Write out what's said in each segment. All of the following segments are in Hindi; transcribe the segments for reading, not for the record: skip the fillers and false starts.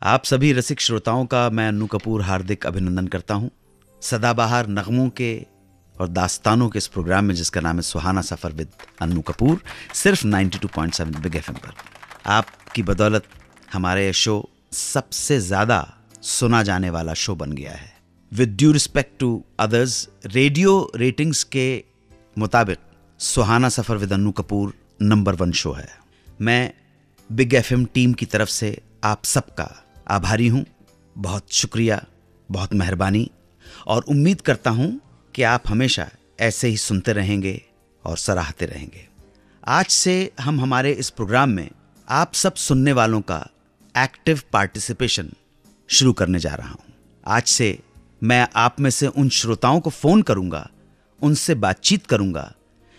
आप सभी रसिक श्रोताओं का मैं अन्नू कपूर हार्दिक अभिनंदन करता हूं सदाबहार नगमों के और दास्तानों के इस प्रोग्राम में जिसका नाम है सुहाना सफर विद अन्नू कपूर, सिर्फ 92.7 बिग एफएम पर। आपकी बदौलत हमारे ये शो सबसे ज़्यादा सुना जाने वाला शो बन गया है। With due respect to others, radio ratings के मुताबिक Suhana Safar with Annu Kapoor number 1 show है। मैं बिग एफएम टीम की तरफ से आप सबका आभारी हूं। बहुत शुक्रिया, बहुत मेहरबानी, और उम्मीद करता हूं कि आप हमेशा ऐसे ही सुनते रहेंगे और सराहते रहेंगे। आज से हम हमारे इस प्रोग्राम में आप सब सुनने वालों का एक्टिव पार्टिसिपेशन शुरू करने जा रहा हूं। आज से मैं आप में से उन श्रोताओं को फ़ोन करूंगा, उनसे बातचीत करूंगा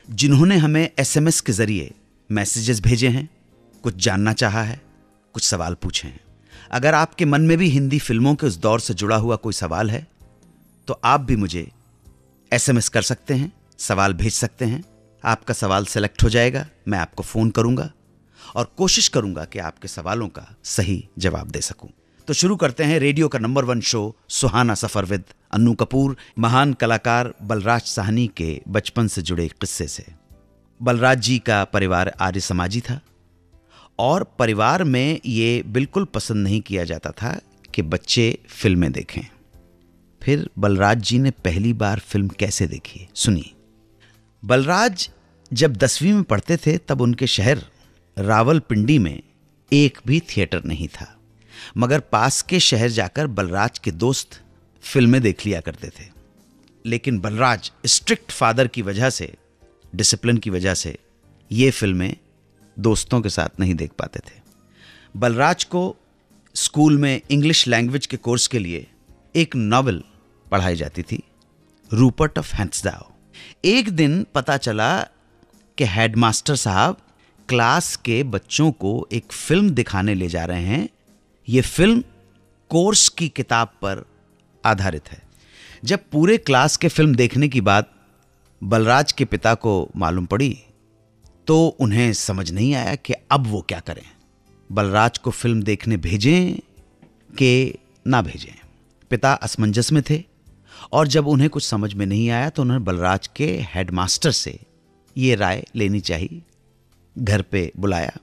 जिन्होंने हमें एसएमएस के ज़रिए मैसेजेस भेजे हैं, कुछ जानना चाहा है, कुछ सवाल पूछे हैं। अगर आपके मन में भी हिंदी फिल्मों के उस दौर से जुड़ा हुआ कोई सवाल है तो आप भी मुझे एसएमएस कर सकते हैं, सवाल भेज सकते हैं। आपका सवाल सेलेक्ट हो जाएगा, मैं आपको फ़ोन करूंगा और कोशिश करूंगा कि आपके सवालों का सही जवाब दे सकूं। तो शुरू करते हैं रेडियो का number 1 show Suhana suffer with Annu Kapoor, महान कलाकार बलराज साहनी के बचपन से जुड़े एक किस्से से। बलराज जी का परिवार आर्य समाजी था और परिवार में ये बिल्कुल पसंद नहीं किया जाता था कि बच्चे फिल्में देखें। फिर बलराज जी ने पहली बार फिल्म कैसे देखी, सुनिए। बलराज जब 10वीं में पढ़ते थे तब उनके शहर रावलपिंडी में एक भी थिएटर नहीं था, मगर पास के शहर जाकर बलराज के दोस्त फिल्में देख लिया करते थे। लेकिन बलराज स्ट्रिक्ट फादर की वजह से, डिसिप्लिन की वजह से ये फिल्में दोस्तों के साथ नहीं देख पाते थे। बलराज को स्कूल में इंग्लिश लैंग्वेज के कोर्स के लिए एक नॉवेल पढ़ाई जाती थी, रूपर्ट ऑफ हैंट्सडाउ। एक दिन पता चला कि हेडमास्टर साहब क्लास के बच्चों को एक फिल्म दिखाने ले जा रहे हैं। ये फिल्म कोर्स की किताब पर आधारित है। जब पूरे क्लास के फिल्म देखने की बात बलराज के पिता को मालूम पड़ी तो उन्हें समझ नहीं आया कि अब वो क्या करें। बलराज को फिल्म देखने भेजें कि ना भेजें। पिता असमंजस में थे और जब उन्हें कुछ समझ में नहीं आया तो उन्होंने बलराज के हेडमास्टर से ये राय लेनी चाहिए, घर पे बुलाया।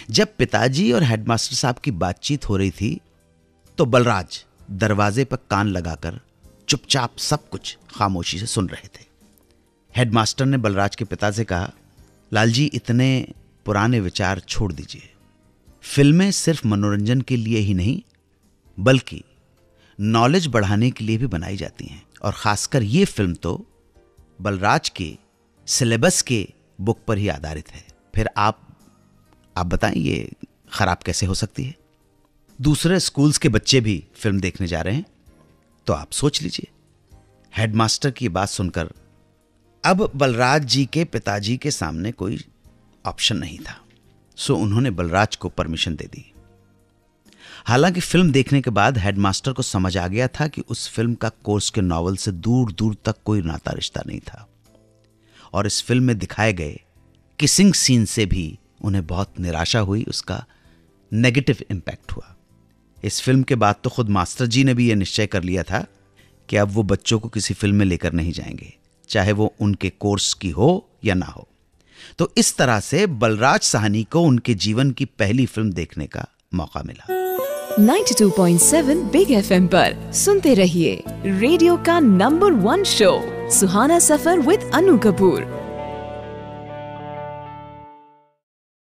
जब पिताजी और हेडमास्टर साहब की बातचीत हो रही थी तो बलराज दरवाजे पर कान लगाकर चुपचाप सब कुछ खामोशी से सुन रहे थे। हेडमास्टर ने बलराज के पिता से कहा, लालजी, इतने पुराने विचार छोड़ दीजिए। फिल्में सिर्फ मनोरंजन के लिए ही नहीं बल्कि नॉलेज बढ़ाने के लिए भी बनाई जाती हैं, और ख़ासकर ये फिल्म तो बलराज के सिलेबस के बुक पर ही आधारित है। फिर आप बताएं ये ख़राब कैसे हो सकती है। दूसरे स्कूल्स के बच्चे भी फिल्म देखने जा रहे हैं तो आप सोच लीजिए। हेडमास्टर की बात सुनकर अब बलराज जी के पिताजी के सामने कोई ऑप्शन नहीं था, सो उन्होंने बलराज को परमिशन दे दी। हालांकि फिल्म देखने के बाद हेडमास्टर को समझ आ गया था कि उस फिल्म का कोर्स के नॉवल से दूर दूर तक कोई नाता रिश्ता नहीं था, और इस फिल्म में दिखाए गए किसिंग सीन से भी उन्हें बहुत निराशा हुई, उसका नेगेटिव इम्पैक्ट हुआ। इस फिल्म के बाद तो खुद मास्टर जी ने भी यह निश्चय कर लिया था कि अब वो बच्चों को किसी फिल्म में लेकर नहीं जाएंगे, चाहे वो उनके कोर्स की हो या ना हो। तो इस तरह से बलराज साहनी को उनके जीवन की पहली फिल्म देखने का मौका मिला। 92.7 बिग एफएम पर सुनते रहिए रेडियो का number 1 show Suhana Safar with Annu Kapoor.